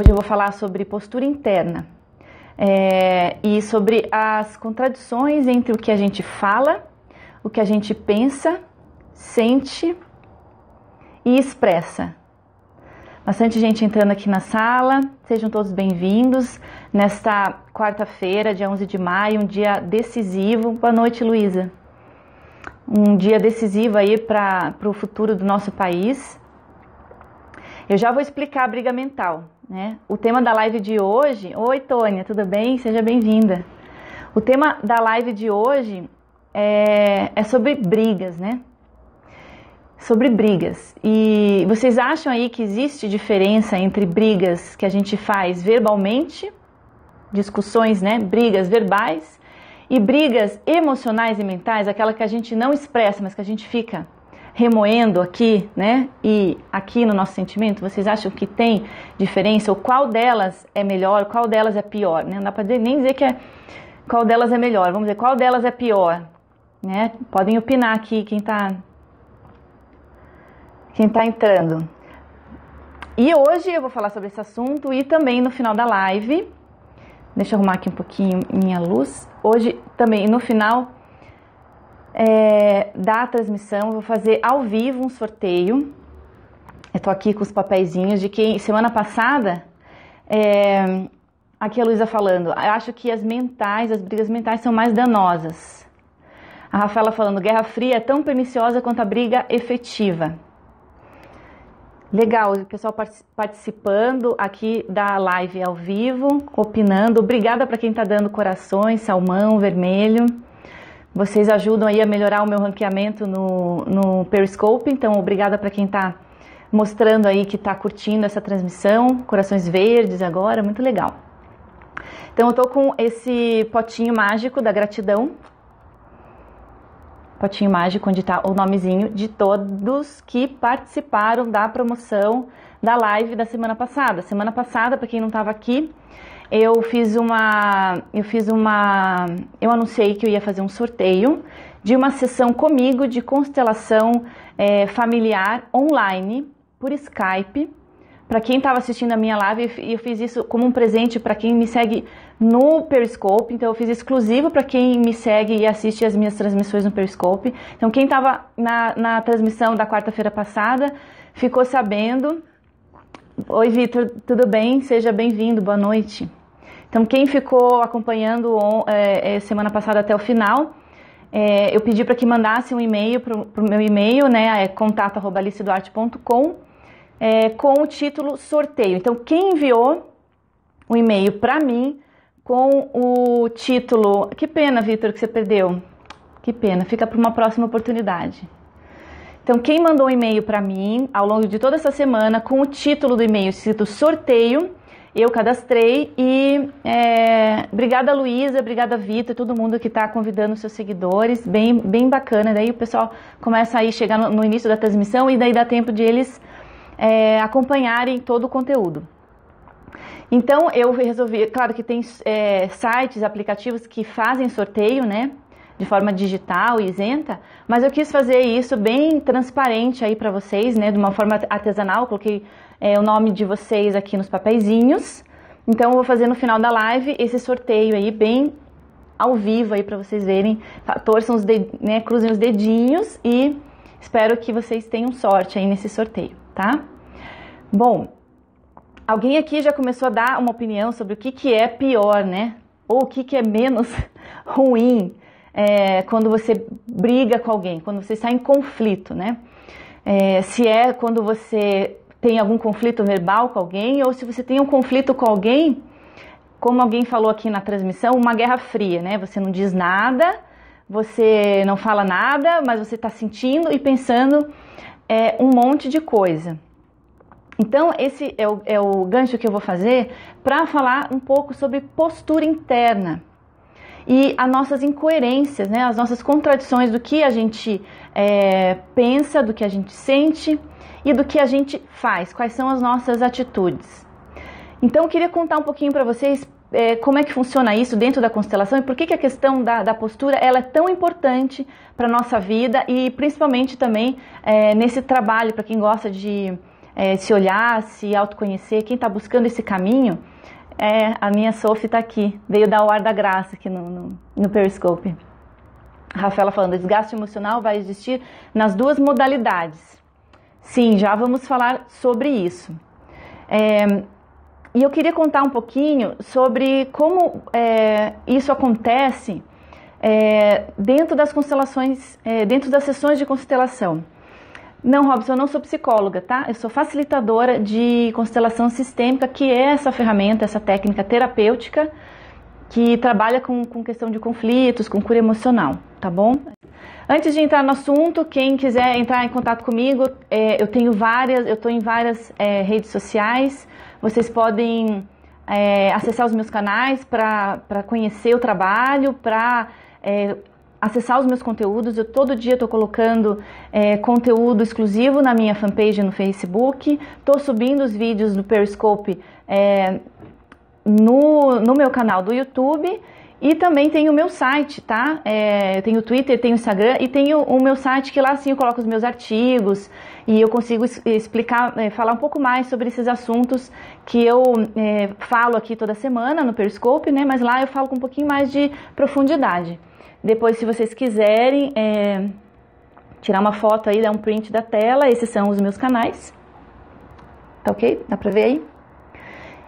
Hoje eu vou falar sobre postura interna e sobre as contradições entre o que a gente fala, o que a gente pensa, sente e expressa. Bastante gente entrando aqui na sala, sejam todos bem-vindos nesta quarta-feira, dia 11 de maio, um dia decisivo. Boa noite, Luísa. Um dia decisivo aí para o futuro do nosso país. Eu já vou explicar a briga mental, né? O tema da live de hoje... Oi, Tônia, tudo bem? Seja bem-vinda. O tema da live de hoje é sobre brigas, né? Sobre brigas. E vocês acham aí que existe diferença entre brigas que a gente faz verbalmente, discussões, né? Brigas verbais, e brigas emocionais e mentais, aquela que a gente não expressa, mas que a gente fica remoendo aqui, né? E aqui no nosso sentimento, vocês acham que tem diferença? Ou qual delas é melhor, qual delas é pior, né? Não dá pra nem dizer que qual delas é melhor, vamos dizer qual delas é pior, né? Podem opinar aqui quem tá entrando. E hoje eu vou falar sobre esse assunto e também no final da live, deixa eu arrumar aqui um pouquinho minha luz. Hoje também no final da transmissão eu vou fazer ao vivo um sorteio. Eu tô aqui com os papeizinhos de quem semana passada, aqui a Luísa falando, eu acho que as brigas mentais são mais danosas. A Rafaela falando, Guerra Fria é tão perniciosa quanto a briga efetiva. Legal, o pessoal participando aqui da live ao vivo, opinando. Obrigada para quem está dando corações, salmão, vermelho. Vocês ajudam aí a melhorar o meu ranqueamento no Periscope, então obrigada para quem está mostrando aí que está curtindo essa transmissão. Corações verdes agora, muito legal. Então eu tô com esse potinho mágico da gratidão. Potinho mágico onde está o nomezinho de todos que participaram da promoção da live da semana passada. Semana passada, para quem não estava aqui, eu anunciei que eu ia fazer um sorteio de uma sessão comigo de constelação familiar online por Skype. Para quem estava assistindo a minha live, eu fiz isso como um presente para quem me segue no Periscope. Então eu fiz exclusivo para quem me segue e assiste as minhas transmissões no Periscope. Então quem estava na transmissão da quarta-feira passada ficou sabendo. Oi, Vitor, tudo bem? Seja bem-vindo, boa noite. Então quem ficou acompanhando semana passada até o final, eu pedi para que mandasse um e-mail para o meu e-mail, né? contato@aliceduarte.com. Com o título sorteio. Então, quem enviou o e-mail para mim com o título... Que pena, Vitor, que você perdeu. Que pena, fica para uma próxima oportunidade. Então, quem mandou um e-mail para mim ao longo de toda essa semana com o título do e-mail escrito sorteio, eu cadastrei e... obrigada, Luísa, obrigada, Vitor, todo mundo que está convidando seus seguidores. Bem bacana. Daí o pessoal começa a chegar no início da transmissão e daí dá tempo de eles... acompanharem todo o conteúdo. Então eu resolvi, claro que tem sites, aplicativos que fazem sorteio, né, de forma digital e isenta, mas eu quis fazer isso bem transparente aí para vocês, né, de uma forma artesanal. Eu coloquei o nome de vocês aqui nos papeizinhos. Então eu vou fazer no final da live esse sorteio aí bem ao vivo aí para vocês verem. Torçam né, cruzem os dedinhos e espero que vocês tenham sorte aí nesse sorteio, tá? Bom, alguém aqui já começou a dar uma opinião sobre o que é pior, né? Ou o que é menos ruim quando você briga com alguém, quando você está em conflito, né? Se é quando você tem algum conflito verbal com alguém ou se você tem um conflito com alguém, como alguém falou aqui na transmissão, uma guerra fria, né? Você não diz nada, você não fala nada, mas você está sentindo e pensando um monte de coisa. Então, esse é o gancho que eu vou fazer para falar um pouco sobre postura interna e as nossas incoerências, né? As nossas contradições do que a gente pensa, do que a gente sente e do que a gente faz, quais são as nossas atitudes. Então, eu queria contar um pouquinho para vocês como é que funciona isso dentro da constelação e por que a questão da postura ela é tão importante para a nossa vida e principalmente também nesse trabalho, para quem gosta de se olhar, se autoconhecer, quem está buscando esse caminho, a minha Sophie está aqui, veio dar o ar da graça aqui no Periscope. A Rafaela falando, desgaste emocional vai existir nas duas modalidades. Sim, já vamos falar sobre isso. E eu queria contar um pouquinho sobre como isso acontece dentro das constelações, dentro das sessões de constelação. Não, Robson, eu não sou psicóloga, tá? Eu sou facilitadora de constelação sistêmica, que é essa ferramenta, essa técnica terapêutica que trabalha com questão de conflitos, com cura emocional, tá bom? Antes de entrar no assunto, quem quiser entrar em contato comigo, eu estou em várias redes sociais. Vocês podem acessar os meus canais para conhecer o trabalho, para acessar os meus conteúdos. Eu todo dia estou colocando conteúdo exclusivo na minha fanpage no Facebook. Estou subindo os vídeos do Periscope no meu canal do YouTube. E também tem o meu site, tá? Eu tenho o Twitter, tenho o Instagram e tenho o meu site, que lá sim eu coloco os meus artigos e eu consigo explicar, falar um pouco mais sobre esses assuntos que eu falo aqui toda semana no Periscope, né? Mas lá eu falo com um pouquinho mais de profundidade. Depois, se vocês quiserem tirar uma foto aí, dar um print da tela, esses são os meus canais. Tá ok? Dá pra ver aí?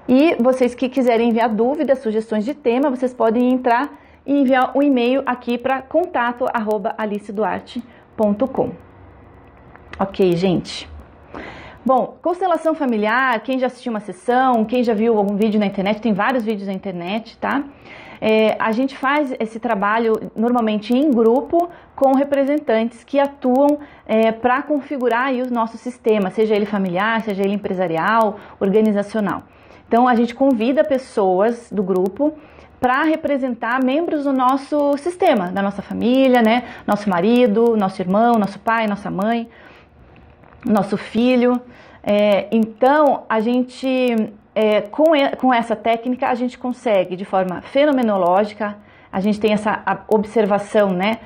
E vocês que quiserem enviar dúvidas, sugestões de tema, vocês podem entrar e enviar um e-mail aqui para contato@aliceduarte.com. Ok, gente? Bom, constelação familiar, quem já assistiu uma sessão, quem já viu algum vídeo na internet, tem vários vídeos na internet, tá? A gente faz esse trabalho normalmente em grupo com representantes que atuam para configurar aí o nosso sistema, seja ele familiar, seja ele empresarial, organizacional. Então, a gente convida pessoas do grupo para representar membros do nosso sistema, da nossa família, né? Nosso marido, nosso irmão, nosso pai, nossa mãe, nosso filho. Então, a gente, com essa técnica, a gente consegue, de forma fenomenológica, a gente tem essa observação, né?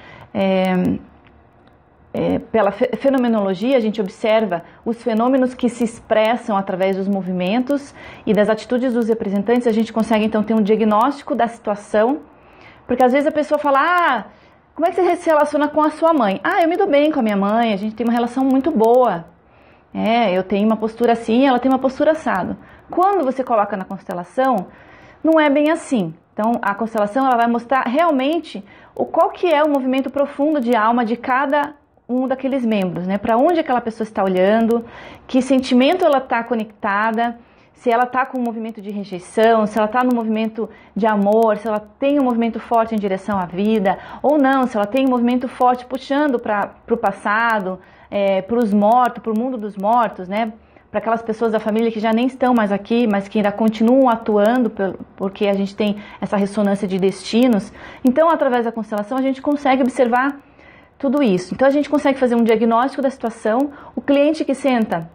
Pela fenomenologia, a gente observa os fenômenos que se expressam através dos movimentos e das atitudes dos representantes. A gente consegue, então, ter um diagnóstico da situação, porque às vezes a pessoa fala, como é que você se relaciona com a sua mãe? Eu me dou bem com a minha mãe, a gente tem uma relação muito boa. Eu tenho uma postura assim, ela tem uma postura assado. Quando você coloca na constelação, não é bem assim. Então, a constelação ela vai mostrar realmente qual que é o movimento profundo de alma de cada um daqueles membros, né? Para onde aquela pessoa está olhando, que sentimento ela está conectada, se ela está com um movimento de rejeição, se ela está no movimento de amor, se ela tem um movimento forte em direção à vida, ou não, se ela tem um movimento forte puxando para o passado, para os mortos, para o mundo dos mortos, né? Para aquelas pessoas da família que já nem estão mais aqui, mas que ainda continuam atuando, porque a gente tem essa ressonância de destinos. Então, através da constelação, a gente consegue observar tudo isso. Então, a gente consegue fazer um diagnóstico da situação. O cliente que senta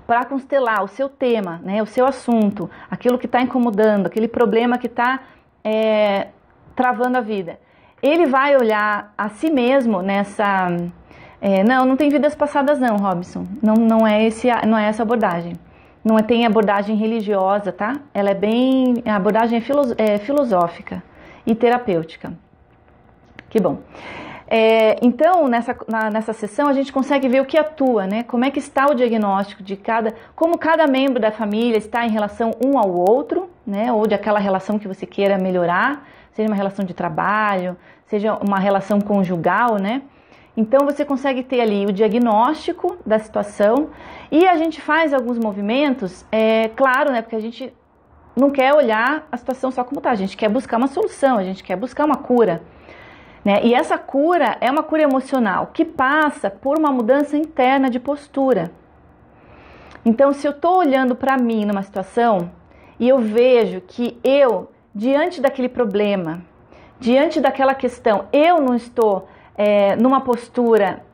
para constelar o seu tema, né, o seu assunto, aquilo que está incomodando, aquele problema que está travando a vida, ele vai olhar a si mesmo nessa... não tem vidas passadas não, Robson. Não é essa abordagem. Não tem abordagem religiosa, tá? Ela a abordagem é filosófica e terapêutica. Que bom. Então, nessa sessão, a gente consegue ver o que atua, né? Como é que está o diagnóstico de como cada membro da família está em relação um ao outro, né? Ou de aquela relação que você queira melhorar, seja uma relação de trabalho, seja uma relação conjugal, né? Então, você consegue ter ali o diagnóstico da situação e a gente faz alguns movimentos, claro, né? Porque a gente não quer olhar a situação só como está, a gente quer buscar uma solução, a gente quer buscar uma cura. Né? E essa cura é uma cura emocional que passa por uma mudança interna de postura. Então, se eu estou olhando para mim numa situação e eu vejo que diante daquele problema, diante daquela questão, eu não estou numa postura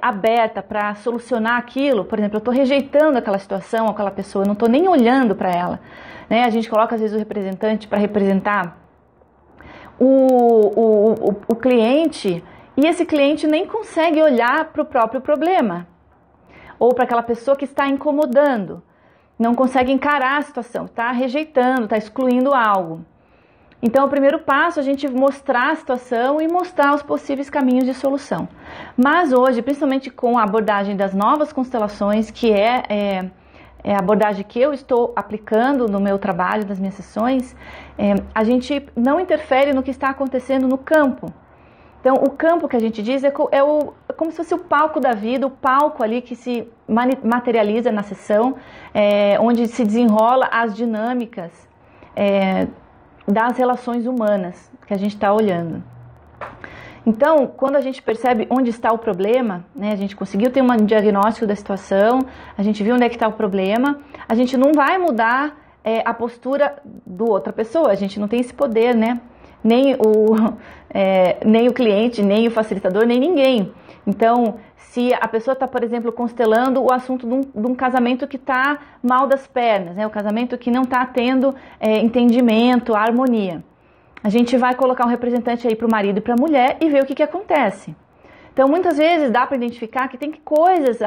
aberta para solucionar aquilo, por exemplo, eu estou rejeitando aquela situação, aquela pessoa, eu não estou nem olhando para ela. Né? A gente coloca às vezes o representante para representar o cliente, e esse cliente nem consegue olhar para o próprio problema. ou para aquela pessoa que está incomodando, não consegue encarar a situação, está rejeitando, está excluindo algo. Então, o primeiro passo é a gente mostrar a situação e mostrar os possíveis caminhos de solução. Mas hoje, principalmente com a abordagem das novas constelações, que é a abordagem que eu estou aplicando no meu trabalho, nas minhas sessões, a gente não interfere no que está acontecendo no campo. Então, o campo que a gente diz é como se fosse o palco da vida, o palco ali que se materializa na sessão, onde se desenrola as dinâmicas das relações humanas que a gente está olhando. Então, quando a gente percebe onde está o problema, né, a gente conseguiu ter um diagnóstico da situação, a gente viu onde é que está o problema, a gente não vai mudar a postura do outra pessoa, a gente não tem esse poder, né? Nem o cliente, nem o facilitador, nem ninguém. Então, se a pessoa está, por exemplo, constelando o assunto de um casamento que está mal das pernas, né? O casamento que não está tendo entendimento, harmonia. A gente vai colocar um representante aí para o marido e para a mulher e ver o que acontece. Então, muitas vezes dá para identificar que tem coisas,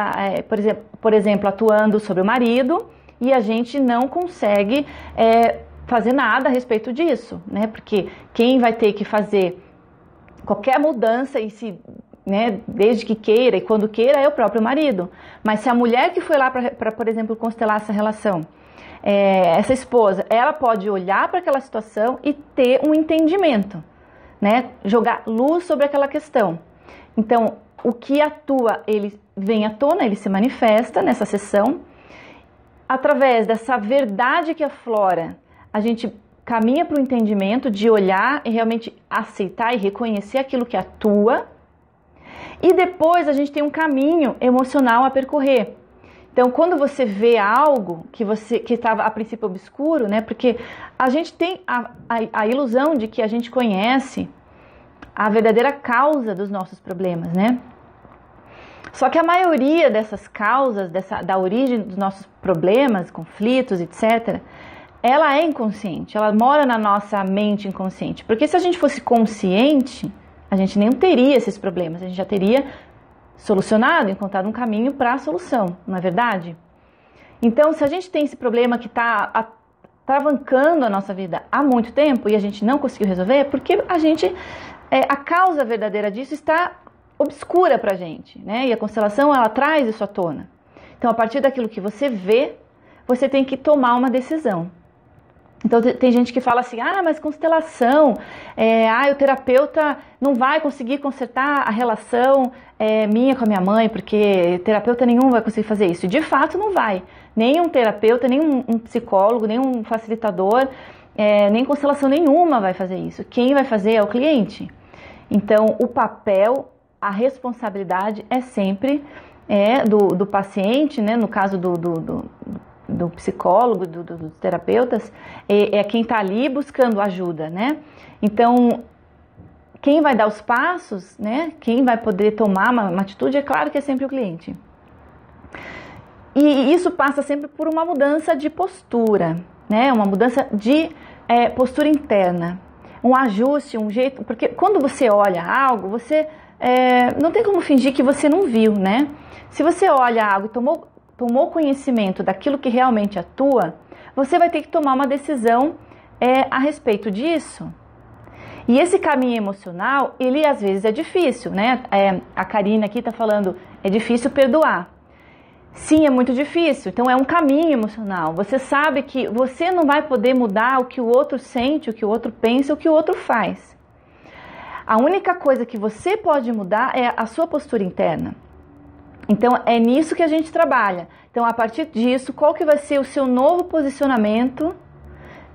por exemplo, atuando sobre o marido e a gente não consegue fazer nada a respeito disso, né? Porque quem vai ter que fazer qualquer mudança desde que queira e quando queira é o próprio marido. Mas se a mulher que foi lá para, por exemplo, constelar essa relação, essa esposa, ela pode olhar para aquela situação e ter um entendimento, né? Jogar luz sobre aquela questão. Então, o que atua, ele vem à tona, ele se manifesta nessa sessão. Através dessa verdade que aflora, a gente caminha para o entendimento de olhar e realmente aceitar e reconhecer aquilo que atua. E depois a gente tem um caminho emocional a percorrer. Então, quando você vê algo que estava a princípio obscuro, né? Porque a gente tem a ilusão de que a gente conhece a verdadeira causa dos nossos problemas, né? Só que a maioria dessas causas, da origem dos nossos problemas, conflitos, etc., ela é inconsciente, ela mora na nossa mente inconsciente. Porque se a gente fosse consciente, a gente nem teria esses problemas, a gente já teria solucionado, encontrado um caminho para a solução, não é verdade? Então, se a gente tem esse problema que está travancando a nossa vida há muito tempo e a gente não conseguiu resolver, é porque a causa verdadeira disso está obscura para a gente, né? E a constelação, ela traz isso à tona. Então, a partir daquilo que você vê, você tem que tomar uma decisão. Então, tem gente que fala assim, mas constelação, o terapeuta não vai conseguir consertar a relação minha com a minha mãe, porque terapeuta nenhum vai conseguir fazer isso. De fato, não vai. Nem um terapeuta, nem um psicólogo, nem um facilitador, nem constelação nenhuma vai fazer isso. Quem vai fazer é o cliente. Então, o papel, a responsabilidade é sempre do paciente, né? No caso do psicólogo, dos terapeutas, é quem está ali buscando ajuda, né? Então, quem vai dar os passos, né? Quem vai poder tomar uma atitude, é claro que é sempre o cliente. E isso passa sempre por uma mudança de postura, né? Uma mudança de postura interna, um ajuste, um jeito, porque quando você olha algo, você não tem como fingir que você não viu, né? Se você olha algo e tomou conhecimento daquilo que realmente atua, você vai ter que tomar uma decisão a respeito disso. E esse caminho emocional, ele às vezes é difícil, né? A Karina aqui está falando, é difícil perdoar. Sim, é muito difícil, então é um caminho emocional. Você sabe que você não vai poder mudar o que o outro sente, o que o outro pensa, o que o outro faz. A única coisa que você pode mudar é a sua postura interna. Então, é nisso que a gente trabalha. Então, a partir disso, qual que vai ser o seu novo posicionamento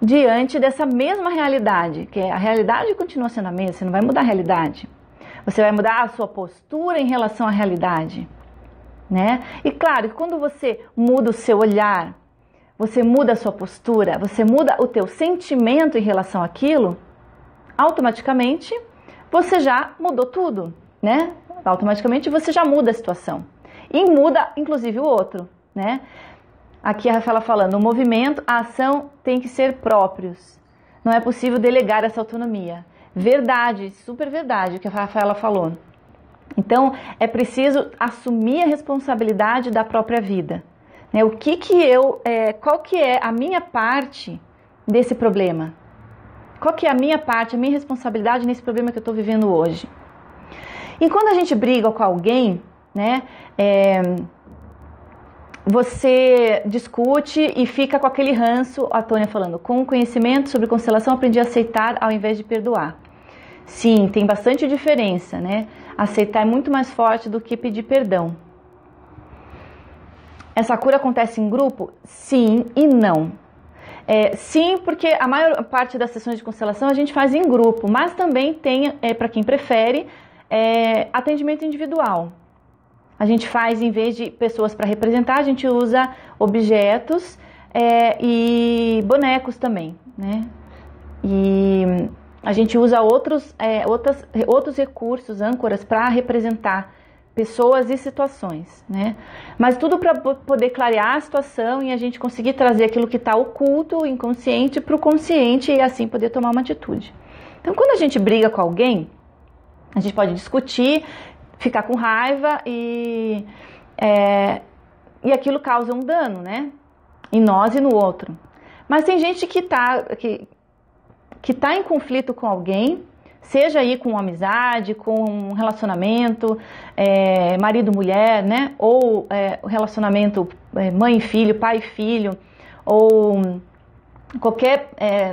diante dessa mesma realidade? Que a realidade continua sendo a mesma, você não vai mudar a realidade. Você vai mudar a sua postura em relação à realidade, né? E claro, quando você muda o seu olhar, você muda a sua postura, você muda o teu sentimento em relação àquilo, automaticamente você já mudou tudo, né? Automaticamente você já muda a situação. E muda, inclusive, o outro, né? Aqui a Rafaela falando, o movimento, a ação tem que ser próprios. Não é possível delegar essa autonomia. Verdade, super verdade o que a Rafaela falou. Então, é preciso assumir a responsabilidade da própria vida. Né? Qual que é a minha parte desse problema? Qual que é a minha parte, a minha responsabilidade nesse problema que eu estou vivendo hoje? E quando a gente briga com alguém, né, você discute e fica com aquele ranço, a Tônia falando, com o conhecimento sobre constelação aprendi a aceitar ao invés de perdoar. Sim, tem bastante diferença, né? Aceitar é muito mais forte do que pedir perdão. Essa cura acontece em grupo? Sim e não. Sim, porque a maior parte das sessões de constelação a gente faz em grupo, mas também tem, para quem prefere, atendimento individual. A gente faz, em vez de pessoas para representar, a gente usa objetos e bonecos também, né? E a gente usa outros recursos, âncoras, para representar pessoas e situações, né? Mas tudo para poder clarear a situação e a gente conseguir trazer aquilo que está oculto, inconsciente, para o consciente e assim poder tomar uma atitude. Então, quando a gente briga com alguém, a gente pode discutir, ficar com raiva e aquilo causa um dano, né? Em nós e no outro. Mas tem gente que tá em conflito com alguém, seja aí com uma amizade, com um relacionamento, marido-mulher, né? Ou relacionamento mãe-filho, pai-filho, ou qualquer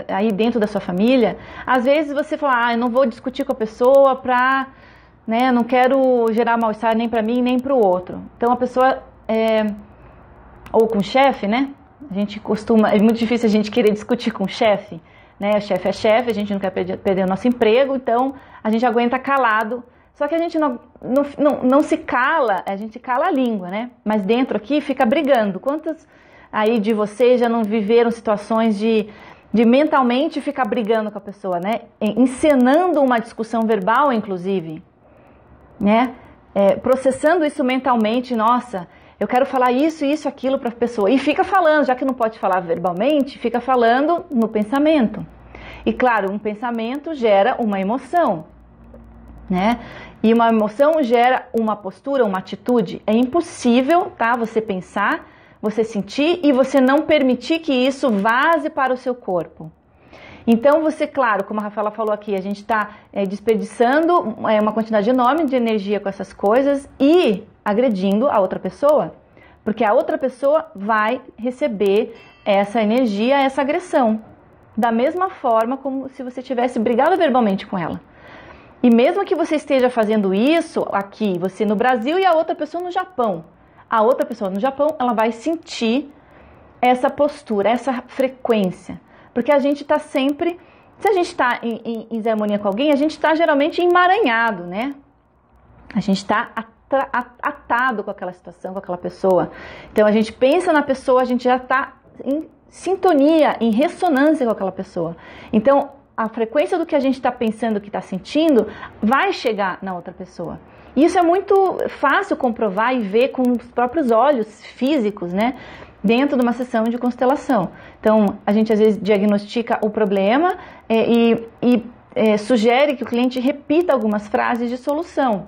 aí dentro da sua família. Às vezes você fala, eu não vou discutir com a pessoa pra, né? Não quero gerar mal-estar nem pra mim nem pro outro. Então a pessoa, ou com o chefe, né? A gente é muito difícil a gente querer discutir com o chefe. Né? O chefe é chefe, a gente não quer perder o nosso emprego, então a gente aguenta calado. Só que a gente não se cala, a gente cala a língua, né? Mas dentro aqui fica brigando. Quantos aí de vocês já não viveram situações de mentalmente ficar brigando com a pessoa, né? Encenando uma discussão verbal, inclusive, né? Processando isso mentalmente, nossa, eu quero falar isso, aquilo para a pessoa. E fica falando, já que não pode falar verbalmente, fica falando no pensamento. E claro, um pensamento gera uma emoção, né? E uma emoção gera uma postura, uma atitude. É impossível, tá? Você pensar, você sentir e você não permitir que isso vaze para o seu corpo. Então você, claro, como a Rafaela falou aqui, a gente está desperdiçando uma quantidade enorme de energia com essas coisas e agredindo a outra pessoa, porque a outra pessoa vai receber essa energia, essa agressão, da mesma forma como se você tivesse brigado verbalmente com ela. E mesmo que você esteja fazendo isso aqui, você no Brasil e a outra pessoa no Japão, a outra pessoa no Japão, ela vai sentir essa postura, essa frequência. Porque a gente está sempre, se a gente está em desarmonia com alguém, a gente está geralmente emaranhado, né? A gente está atado com aquela situação, com aquela pessoa. Então a gente pensa na pessoa, a gente já está em sintonia, em ressonância com aquela pessoa. Então a frequência do que a gente está pensando, que está sentindo, vai chegar na outra pessoa. E isso é muito fácil comprovar e ver com os próprios olhos físicos, né? Dentro de uma sessão de constelação. Então, a gente às vezes diagnostica o problema e sugere que o cliente repita algumas frases de solução.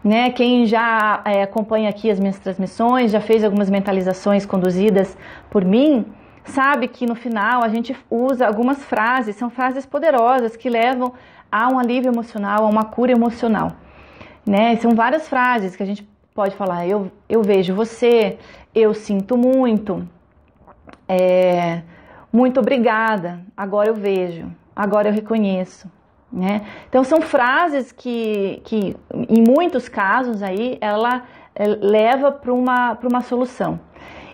Né? Quem já acompanha aqui as minhas transmissões, já fez algumas mentalizações conduzidas por mim, sabe que no final a gente usa algumas frases, são frases poderosas que levam a um alívio emocional, a uma cura emocional. Né? São várias frases que a gente pode falar, eu vejo você, eu sinto muito, muito obrigada, agora eu vejo, agora eu reconheço. Né? Então são frases que em muitos casos aí ela leva para uma solução.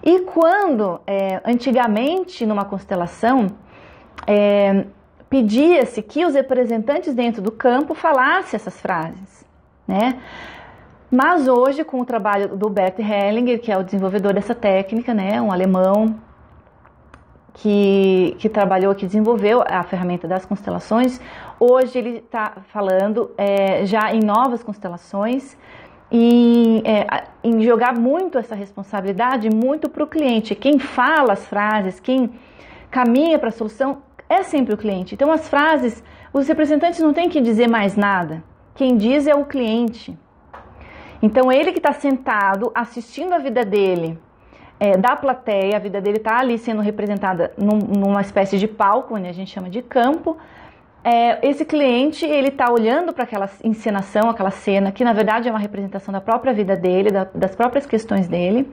E quando antigamente numa constelação pedia-se que os representantes dentro do campo falassem essas frases, né? Mas hoje, com o trabalho do Bert Hellinger, que é o desenvolvedor dessa técnica, né, um alemão que trabalhou, que desenvolveu a ferramenta das constelações, hoje ele está falando já em novas constelações, em jogar muito essa responsabilidade muito para o cliente. Quem fala as frases, quem caminha para a solução é sempre o cliente. Então as frases, os representantes não têm que dizer mais nada. Quem diz é o cliente. Então ele que está sentado assistindo a vida dele, da plateia, a vida dele está ali sendo representada numa espécie de palco, onde a gente chama de campo. Esse cliente, ele está olhando para aquela encenação, aquela cena, que na verdade é uma representação da própria vida dele, das próprias questões dele.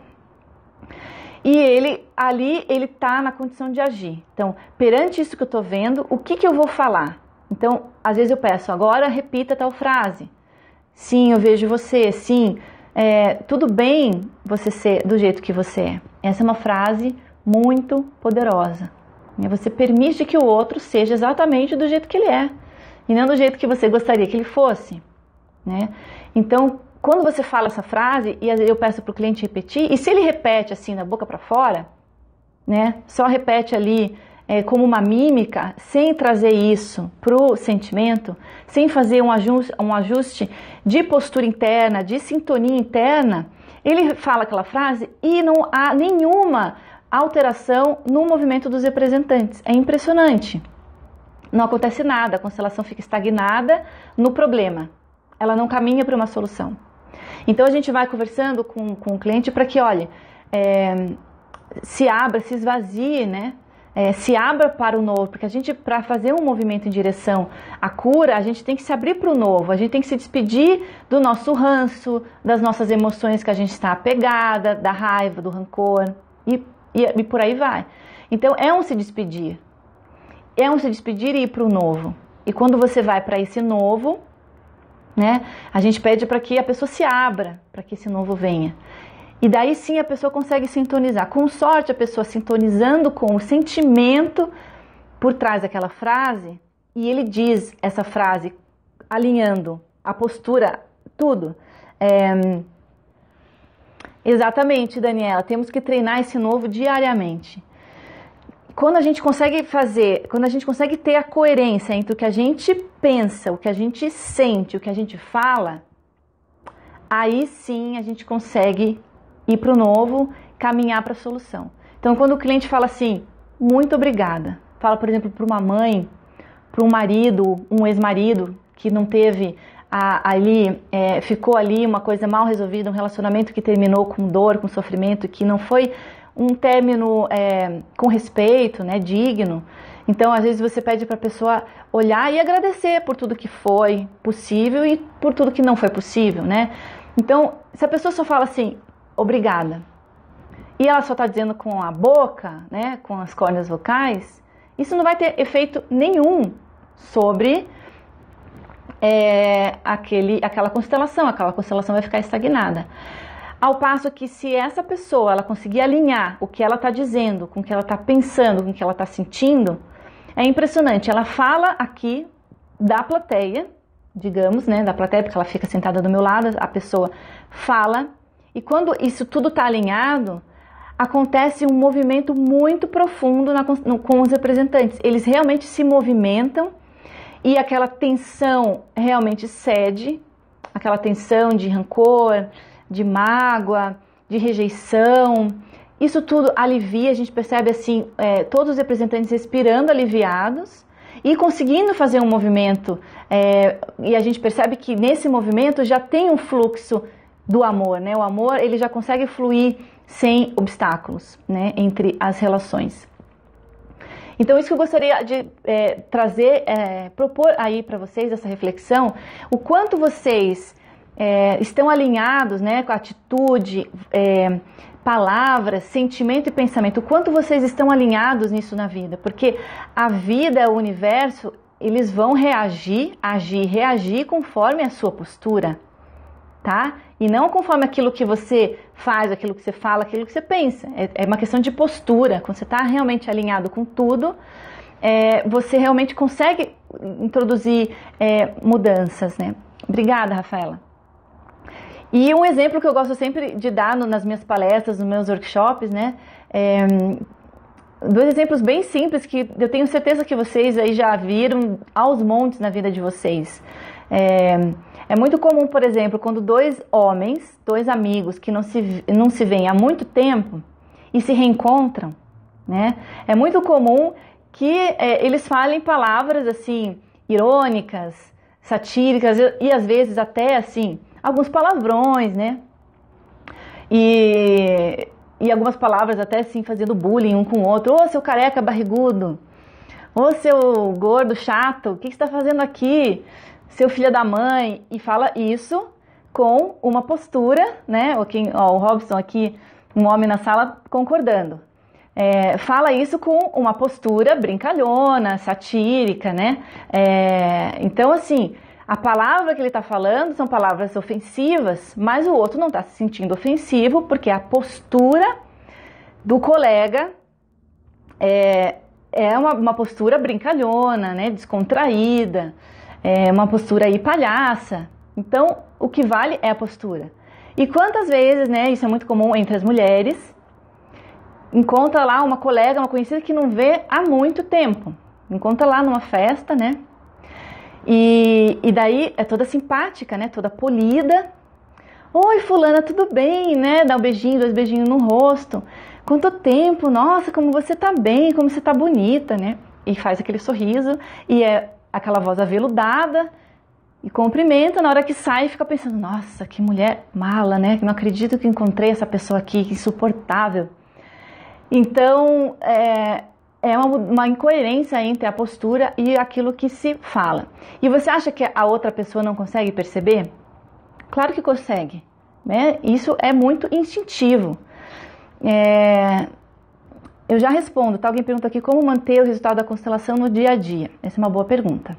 E ele está na condição de agir. Então, perante isso que eu estou vendo, o que eu vou falar? Então, às vezes eu peço, agora repita tal frase. Sim, eu vejo você. Sim, tudo bem você ser do jeito que você é. Essa é uma frase muito poderosa. Você permite que o outro seja exatamente do jeito que ele é. E não do jeito que você gostaria que ele fosse. Né? Então, quando você fala essa frase, e eu peço para o cliente repetir, e se ele repete assim da boca para fora, né, só repete ali como uma mímica, sem trazer isso para o sentimento, sem fazer um ajuste de postura interna, de sintonia interna, ele fala aquela frase e não há nenhuma alteração no movimento dos representantes. É impressionante. Não acontece nada, a constelação fica estagnada no problema. Ela não caminha para uma solução. Então a gente vai conversando com o cliente para que, olha, se abra, se esvazie, né? Se abra para o novo, porque a gente, para fazer um movimento em direção à cura, a gente tem que se abrir para o novo, a gente tem que se despedir do nosso ranço, das nossas emoções que a gente está apegada, da raiva, do rancor, e por aí vai. Então é um se despedir e ir para o novo. E quando você vai para esse novo, né, a gente pede para que a pessoa se abra, para que esse novo venha. E daí sim a pessoa consegue sintonizar. Com sorte, a pessoa sintonizando com o sentimento por trás daquela frase, e ele diz essa frase, alinhando a postura, tudo. Exatamente, Daniela, temos que treinar esse novo diariamente. Quando a gente consegue ter a coerência entre o que a gente pensa, o que a gente sente, o que a gente fala, aí sim a gente consegue ir para o novo, caminhar para a solução. Então, quando o cliente fala assim, muito obrigada, fala, por exemplo, para uma mãe, para um marido, um ex-marido que não teve ficou ali uma coisa mal resolvida, um relacionamento que terminou com dor, com sofrimento, que não foi um término com respeito, né, digno. Então, às vezes você pede para a pessoa olhar e agradecer por tudo que foi possível e por tudo que não foi possível, né? Então, se a pessoa só fala assim, obrigada, e ela só está dizendo com a boca, né, com as cordas vocais, isso não vai ter efeito nenhum sobre aquela constelação vai ficar estagnada. Ao passo que se essa pessoa ela conseguir alinhar o que ela está dizendo com o que ela está pensando, com o que ela está sentindo, é impressionante. Ela fala aqui da plateia, digamos, né, da plateia, porque ela fica sentada do meu lado, a pessoa fala, e quando isso tudo está alinhado, acontece um movimento muito profundo com os representantes. Eles realmente se movimentam e aquela tensão realmente cede, aquela tensão de rancor, de mágoa, de rejeição. Isso tudo alivia, a gente percebe assim, todos os representantes respirando aliviados e conseguindo fazer um movimento. E a gente percebe que nesse movimento já tem um fluxo do amor, né? O amor ele já consegue fluir sem obstáculos, né, entre as relações. Então isso que eu gostaria de trazer, propor aí para vocês essa reflexão, o quanto vocês estão alinhados, né, com a atitude, palavras, sentimento e pensamento, o quanto vocês estão alinhados nisso na vida, porque a vida, o universo, eles vão reagir conforme a sua postura, tá? E não conforme aquilo que você faz, aquilo que você fala, aquilo que você pensa. É uma questão de postura. Quando você está realmente alinhado com tudo, você realmente consegue introduzir mudanças, né? Obrigada, Rafaela. E um exemplo que eu gosto sempre de dar nas minhas palestras, nos meus workshops, né? Dois exemplos bem simples que eu tenho certeza que vocês aí já viram aos montes na vida de vocês. É muito comum, por exemplo, quando dois amigos que não se veem há muito tempo e se reencontram, né? É muito comum que eles falem palavras assim, irônicas, satíricas e às vezes até assim, alguns palavrões, né? E algumas palavras até assim, fazendo bullying um com o outro. Ô, seu careca barrigudo! Ô, seu gordo chato! O que você está fazendo aqui? Seu filho da mãe! E fala isso com uma postura, né? O Robson aqui, um homem na sala, concordando. Fala isso com uma postura brincalhona, satírica, né? Então, assim, a palavra que ele está falando são palavras ofensivas, mas o outro não está se sentindo ofensivo, porque a postura do colega é uma postura brincalhona, né? Descontraída, uma postura aí palhaça. Então, o que vale é a postura. E quantas vezes, né? Isso é muito comum entre as mulheres. Encontra lá uma colega, uma conhecida que não vê há muito tempo. Encontra lá numa festa, né? E daí é toda simpática, né? Toda polida. Oi, fulana, tudo bem, né? Dá um beijinho, 2 beijinhos no rosto. Quanto tempo? Nossa, como você tá bem, como você tá bonita, né? E faz aquele sorriso e é aquela voz aveludada e cumprimenta. Na hora que sai, fica pensando, nossa, que mulher mala, né? Não acredito que encontrei essa pessoa aqui, que insuportável. Então, é uma incoerência entre a postura e aquilo que se fala. E você acha que a outra pessoa não consegue perceber? Claro que consegue, né? Isso é muito instintivo. Eu já respondo, tá? Alguém pergunta aqui como manter o resultado da constelação no dia a dia. Essa é uma boa pergunta.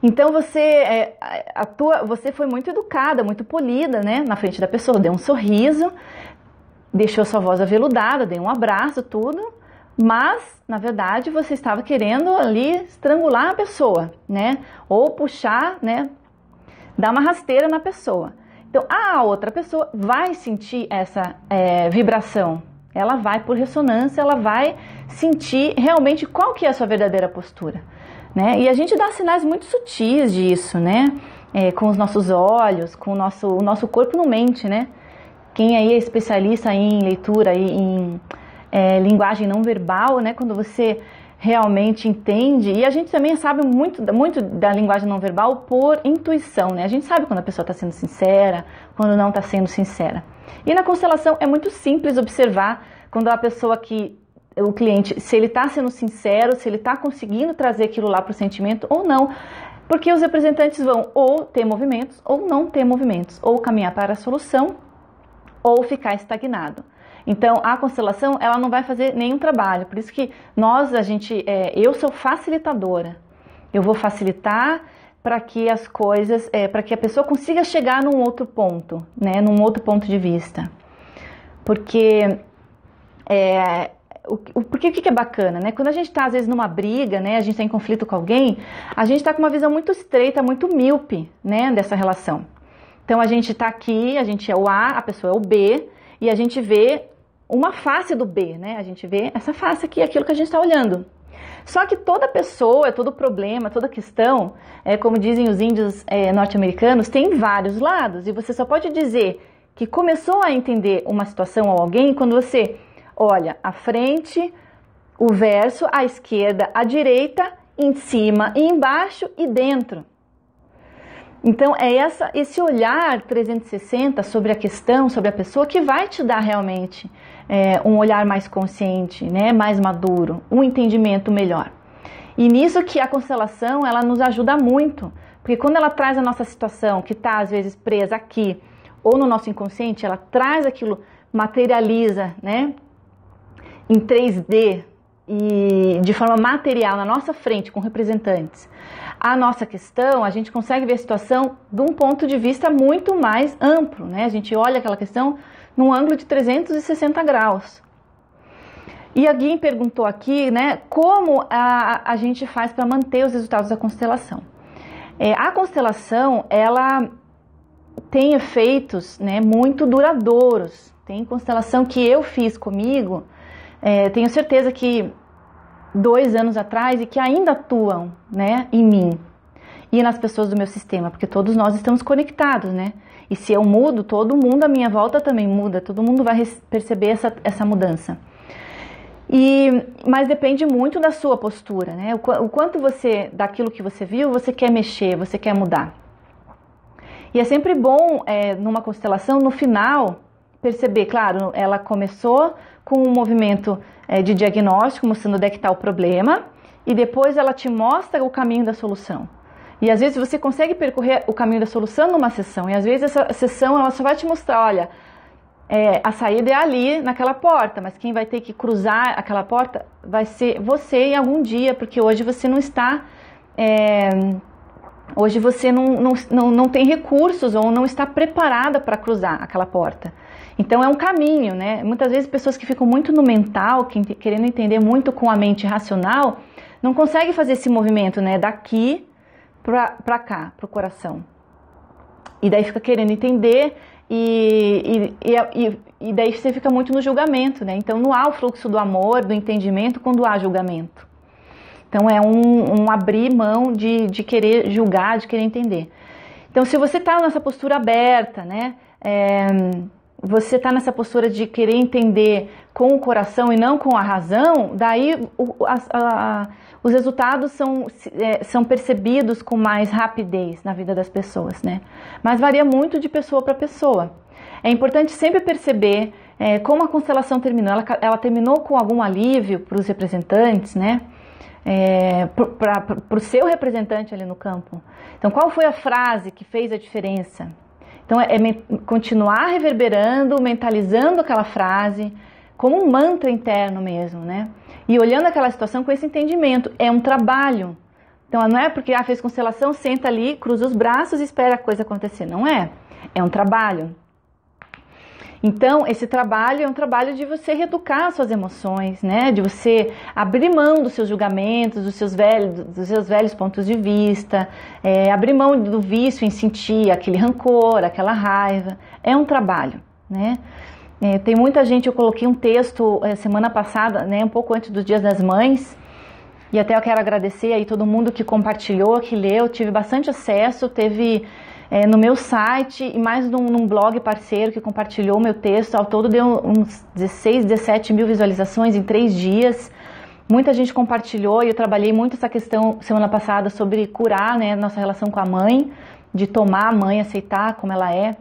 Então você foi muito educada, muito polida, né? Na frente da pessoa, deu um sorriso, deixou sua voz aveludada, deu um abraço, tudo, mas, na verdade, você estava querendo ali estrangular a pessoa, né? Ou puxar, né? Dar uma rasteira na pessoa. Então, a outra pessoa vai sentir essa vibração. Ela vai, por ressonância, ela vai sentir realmente qual que é a sua verdadeira postura, né? E a gente dá sinais muito sutis disso, né? Com os nossos olhos, com o nosso corpo não mente, né? Quem aí é especialista em leitura e em linguagem não verbal, né? Quando você realmente entende, e a gente também sabe muito da linguagem não verbal por intuição, né? A gente sabe quando a pessoa está sendo sincera, quando não está sendo sincera. E na constelação é muito simples observar quando a pessoa o cliente, se ele está sendo sincero, se ele está conseguindo trazer aquilo lá para o sentimento ou não, porque os representantes vão ou ter movimentos ou não ter movimentos, ou caminhar para a solução ou ficar estagnado. Então, a constelação, ela não vai fazer nenhum trabalho. Por isso que eu sou facilitadora. Eu vou facilitar para que as coisas, para que a pessoa consiga chegar num outro ponto, né? Num outro ponto de vista. Porque, o que é bacana, né? Quando a gente está, às vezes, numa briga, né? A gente está em conflito com alguém, a gente está com uma visão muito estreita, muito míope, né? Dessa relação. Então, a gente está aqui, a gente é o A, a pessoa é o B, e a gente vê uma face do B, né? A gente vê essa face aqui, aquilo que a gente está olhando. Só que toda pessoa, todo problema, toda questão, como dizem os índios norte-americanos, tem vários lados. E você só pode dizer que começou a entender uma situação ou alguém quando você olha à frente, o verso, à esquerda, à direita, em cima e embaixo e dentro. Então, é esse olhar 360 sobre a questão, sobre a pessoa, que vai te dar realmente um olhar mais consciente, né, mais maduro, um entendimento melhor. E nisso que a constelação, ela nos ajuda muito, porque quando ela traz a nossa situação, que está às vezes presa aqui, ou no nosso inconsciente, ela traz aquilo, materializa, né, em 3D, e de forma material, na nossa frente, com representantes. A nossa questão, a gente consegue ver a situação de um ponto de vista muito mais amplo, né? A gente olha aquela questão num ângulo de 360 graus. E alguém perguntou aqui, né, como a gente faz para manter os resultados da constelação. A constelação, ela tem efeitos, né, muito duradouros. Tem constelação que eu fiz comigo, tenho certeza que 2 anos atrás, e que ainda atuam, né, em mim e nas pessoas do meu sistema, porque todos nós estamos conectados, né? E se eu mudo, todo mundo à minha volta também muda, todo mundo vai perceber essa mudança. Mas depende muito da sua postura, né? O quanto você, daquilo que você viu, você quer mexer, você quer mudar. E é sempre bom, numa constelação, no final, perceber, claro, ela começou com um movimento de diagnóstico, mostrando onde é que está o problema, e depois ela te mostra o caminho da solução. E às vezes você consegue percorrer o caminho da solução numa sessão, e às vezes essa sessão ela só vai te mostrar, olha, a saída é ali, naquela porta, mas quem vai ter que cruzar aquela porta vai ser você em algum dia, porque hoje você não está... hoje você não tem recursos ou não está preparada para cruzar aquela porta. Então é um caminho, né? Muitas vezes pessoas que ficam muito no mental, querendo entender muito com a mente racional, não conseguem fazer esse movimento, né? Daqui para cá, para o coração. E daí fica querendo entender e daí você fica muito no julgamento, né? Então não há o fluxo do amor, do entendimento quando há julgamento. Então é um abrir mão de querer julgar, de querer entender. Então se você está nessa postura aberta, né? Você está nessa postura de querer entender com o coração e não com a razão, daí os resultados são percebidos com mais rapidez na vida das pessoas, né? Mas varia muito de pessoa para pessoa. É importante sempre perceber como a constelação terminou. Ela terminou com algum alívio para os representantes, né? Para o seu representante ali no campo. Então, qual foi a frase que fez a diferença? Então, continuar reverberando, mentalizando aquela frase, como um mantra interno mesmo, né? E olhando aquela situação com esse entendimento. É um trabalho. Então, não é porque fez constelação, senta ali, cruza os braços e espera a coisa acontecer. Não é. É um trabalho. Então, esse trabalho é um trabalho de você reeducar suas emoções, né? De você abrir mão dos seus julgamentos, dos seus velhos pontos de vista, abrir mão do vício em sentir aquele rancor, aquela raiva. É um trabalho, né? Tem muita gente, eu coloquei um texto semana passada, né? Um pouco antes dos Dias das Mães, e até eu quero agradecer aí todo mundo que compartilhou, que leu, tive bastante acesso, teve... no meu site e mais num blog parceiro que compartilhou o meu texto. Ao todo deu uns 16, 17 mil visualizações em 3 dias. Muita gente compartilhou e eu trabalhei muito essa questão semana passada sobre curar, né, nossa relação com a mãe, de tomar a mãe, aceitar como ela é.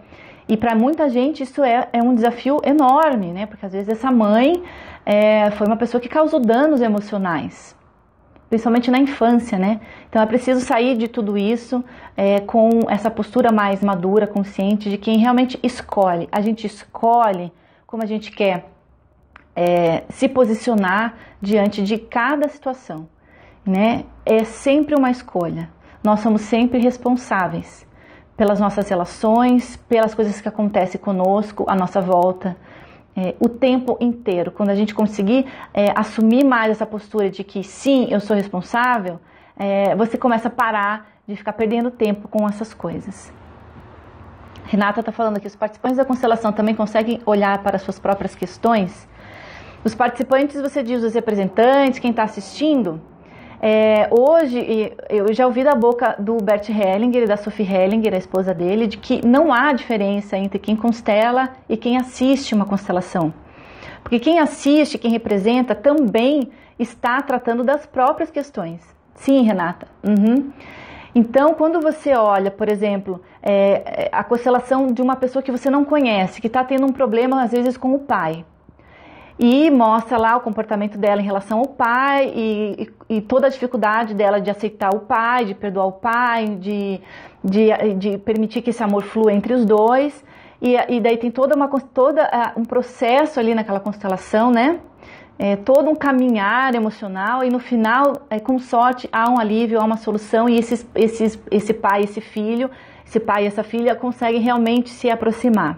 E para muita gente isso é um desafio enorme, né, porque às vezes essa mãe foi uma pessoa que causou danos emocionais, principalmente na infância, né? Então é preciso sair de tudo isso com essa postura mais madura, consciente de quem realmente escolhe. A gente escolhe como a gente quer se posicionar diante de cada situação, né? É sempre uma escolha. Nós somos sempre responsáveis pelas nossas relações, pelas coisas que acontecem conosco, à nossa volta. O tempo inteiro. Quando a gente conseguir assumir mais essa postura de que sim, eu sou responsável, você começa a parar de ficar perdendo tempo com essas coisas. Renata está falando aqui, os participantes da constelação também conseguem olhar para as suas próprias questões? Os participantes, você diz os representantes, quem está assistindo? Hoje, eu já ouvi da boca do Bert Hellinger e da Sophie Hellinger, a esposa dele, de que não há diferença entre quem constela e quem assiste uma constelação. Porque quem assiste, quem representa, também está tratando das próprias questões. Sim, Renata. Uhum. Então, quando você olha, por exemplo, a constelação de uma pessoa que você não conhece, que está tendo um problema, às vezes, com o pai, e mostra lá o comportamento dela em relação ao pai e toda a dificuldade dela de aceitar o pai, de perdoar o pai, de permitir que esse amor flua entre os dois. E daí tem todo um processo ali naquela constelação, né? Todo um caminhar emocional e no final, com sorte, há um alívio, há uma solução e esse pai, esse filho, esse pai e essa filha conseguem realmente se aproximar.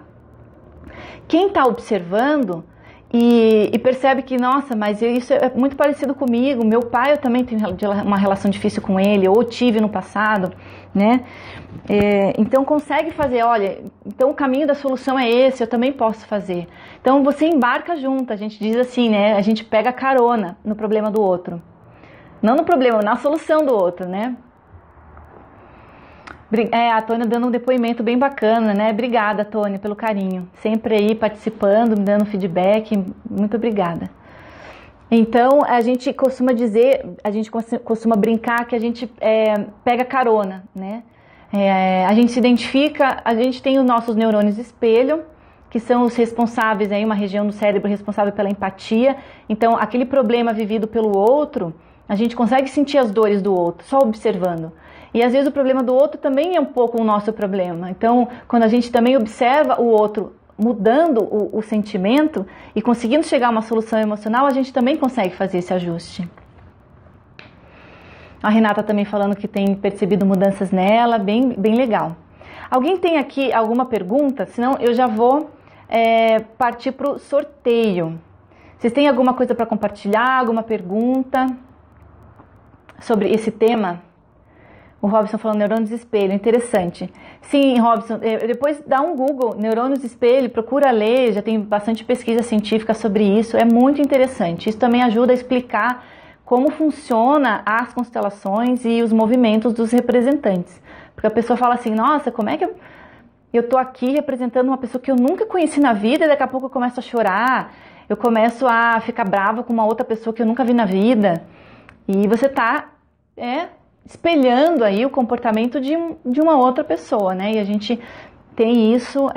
Quem está observando... E percebe que, nossa, mas isso é muito parecido comigo, meu pai, eu também tenho uma relação difícil com ele, ou tive no passado, né? Então consegue fazer, olha, então o caminho da solução é esse, eu também posso fazer. Então você embarca junto, a gente diz assim, né? A gente pega carona no problema do outro. Não no problema, na solução do outro, né? A Tônia dando um depoimento bem bacana, né? Obrigada, Tônia, pelo carinho. Sempre aí participando, me dando feedback. Muito obrigada. Então, a gente costuma dizer, a gente costuma brincar que a gente pega carona, né? A gente se identifica, a gente tem os nossos neurônios espelho, que são os responsáveis, aí, uma região do cérebro responsável pela empatia. Então, aquele problema vivido pelo outro, a gente consegue sentir as dores do outro, só observando. E às vezes o problema do outro também é um pouco o nosso problema. Então, quando a gente também observa o outro mudando o sentimento e conseguindo chegar a uma solução emocional, a gente também consegue fazer esse ajuste. A Renata também falando que tem percebido mudanças nela, bem legal. Alguém tem aqui alguma pergunta? Senão eu já vou partir para o sorteio. Vocês têm alguma coisa para compartilhar, alguma pergunta sobre esse tema? O Robson falando neurônios espelho, interessante. Sim, Robson, depois dá um Google, neurônios espelho, procura ler, já tem bastante pesquisa científica sobre isso, é muito interessante. Isso também ajuda a explicar como funciona as constelações e os movimentos dos representantes. Porque a pessoa fala assim, nossa, como é que eu tô aqui representando uma pessoa que eu nunca conheci na vida e daqui a pouco eu começo a chorar, eu começo a ficar brava com uma outra pessoa que eu nunca vi na vida. E você tá espelhando aí o comportamento de uma outra pessoa, né? E a gente tem isso,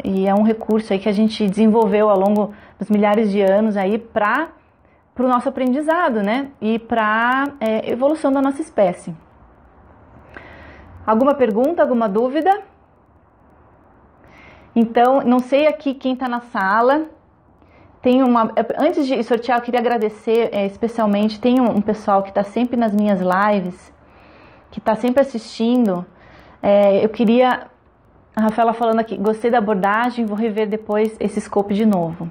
e é um recurso aí que a gente desenvolveu ao longo dos milhares de anos aí para o nosso aprendizado, né? E para evolução da nossa espécie. Alguma pergunta, alguma dúvida? Então, não sei aqui quem está na sala. Antes de sortear, eu queria agradecer especialmente, tem um pessoal que está sempre nas minhas lives, que está sempre assistindo. Eu queria, a Rafaela falando aqui, gostei da abordagem, vou rever depois esse scope de novo.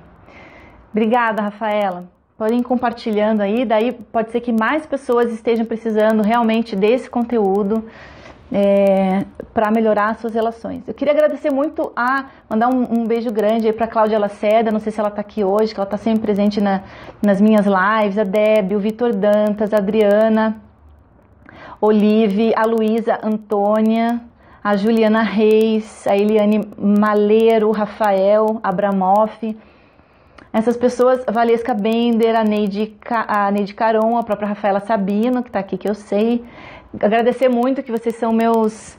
Obrigada, Rafaela. Podem ir compartilhando aí, daí pode ser que mais pessoas estejam precisando realmente desse conteúdo para melhorar as suas relações. Eu queria agradecer muito, mandar um beijo grande aí para a Cláudia Lacerda, não sei se ela está aqui hoje, que ela está sempre presente nas minhas lives, a Debbie, o Vitor Dantas, a Adriana, Olive, a Luísa Antônia, a Juliana Reis, a Eliane Maleiro, Rafael Abramoff, essas pessoas, Valesca Bender, a Neide Caron, a própria Rafaela Sabino, que está aqui, que eu sei. Agradecer muito que vocês são meus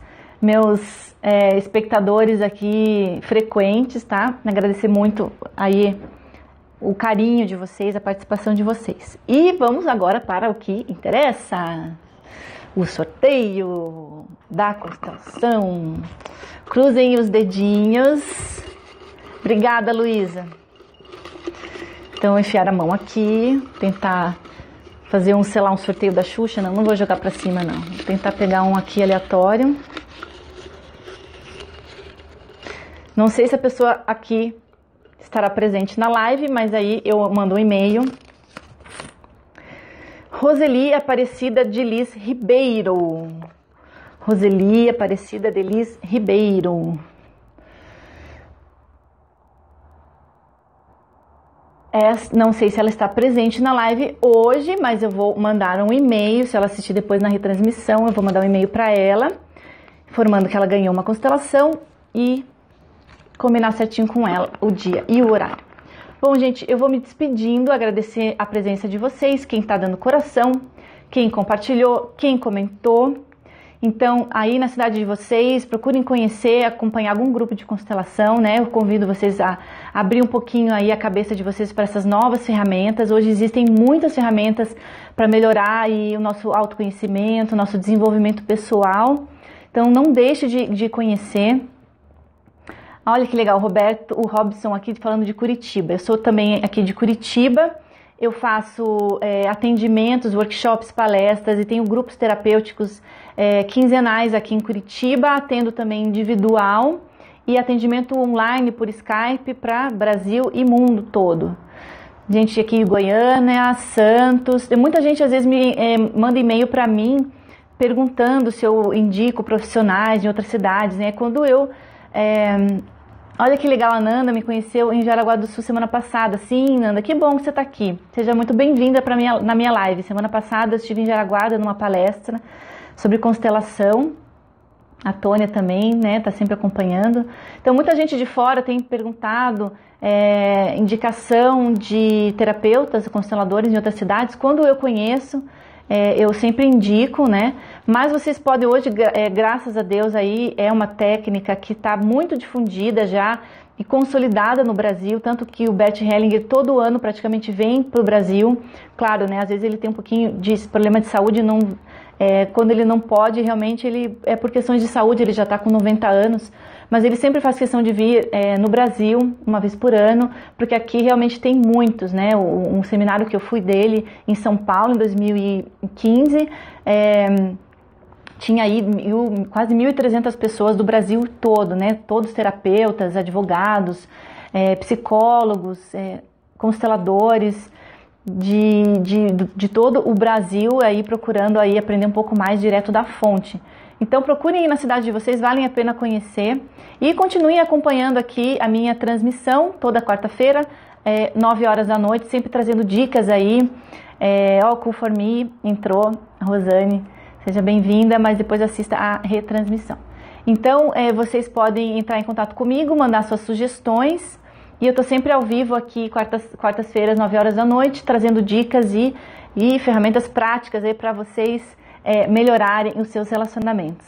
espectadores aqui frequentes, tá? Agradecer muito aí o carinho de vocês, a participação de vocês. E vamos agora para o que interessa. O sorteio da constelação. Cruzem os dedinhos. Obrigada, Luísa. Então, enfiar a mão aqui, tentar fazer um sorteio da Xuxa. Não vou jogar pra cima, não. Vou tentar pegar um aqui aleatório. Não sei se a pessoa aqui estará presente na live, mas aí eu mando um e-mail. Roseli Aparecida de Liz Ribeiro. Roseli Aparecida de Liz Ribeiro. Não sei se ela está presente na live hoje, mas eu vou mandar um e-mail. Se ela assistir depois na retransmissão, eu vou mandar um e-mail para ela, informando que ela ganhou uma constelação e combinar certinho com ela o dia e o horário. Bom, gente, eu vou me despedindo, agradecer a presença de vocês, quem está dando coração, quem compartilhou, quem comentou. Então, aí na cidade de vocês, procurem conhecer, acompanhar algum grupo de constelação, né? Eu convido vocês a abrir um pouquinho aí a cabeça de vocês para essas novas ferramentas. Hoje existem muitas ferramentas para melhorar aí o nosso autoconhecimento, o nosso desenvolvimento pessoal. Então, não deixe de conhecer. Olha que legal, o Robson aqui falando de Curitiba. Eu sou também aqui de Curitiba. Eu faço atendimentos, workshops, palestras e tenho grupos terapêuticos quinzenais aqui em Curitiba. Atendo também individual e atendimento online por Skype para Brasil e mundo todo. Gente aqui em Goiânia, Santos. Muita gente às vezes me manda e-mail para mim perguntando se eu indico profissionais de outras cidades, né? Quando eu... Olha que legal, a Nanda me conheceu em Jaraguá do Sul semana passada. Sim, Nanda, que bom que você está aqui. Seja muito bem-vinda na minha live. Semana passada eu estive em Jaraguá dando uma palestra sobre constelação. A Tônia também, né, tá sempre acompanhando. Então, muita gente de fora tem perguntado indicação de terapeutas, consteladores em outras cidades. Quando eu conheço, eu sempre indico, né? Mas vocês podem hoje, graças a Deus, aí é uma técnica que está muito difundida já e consolidada no Brasil, tanto que o Bert Hellinger todo ano praticamente vem para o Brasil. Claro, né? Às vezes ele tem um pouquinho de problema de saúde, quando ele não pode, realmente ele é por questões de saúde, ele já está com 90 anos, mas ele sempre faz questão de vir no Brasil, uma vez por ano, porque aqui realmente tem muitos, né? Um seminário que eu fui dele em São Paulo, em 2015, tinha aí quase 1.300 pessoas do Brasil todo, né? Todos terapeutas, advogados, psicólogos, consteladores, de todo o Brasil aí procurando aí aprender um pouco mais direto da fonte. Então procurem ir na cidade de vocês, valem a pena conhecer e continuem acompanhando aqui a minha transmissão toda quarta-feira, 9 horas da noite, sempre trazendo dicas aí. Conforme entrou a Rosane, seja bem-vinda, mas depois assista a retransmissão. Então vocês podem entrar em contato comigo, mandar suas sugestões. E eu tô sempre ao vivo aqui, quartas-feiras, 9 horas da noite, trazendo dicas e ferramentas práticas aí para vocês melhorarem os seus relacionamentos.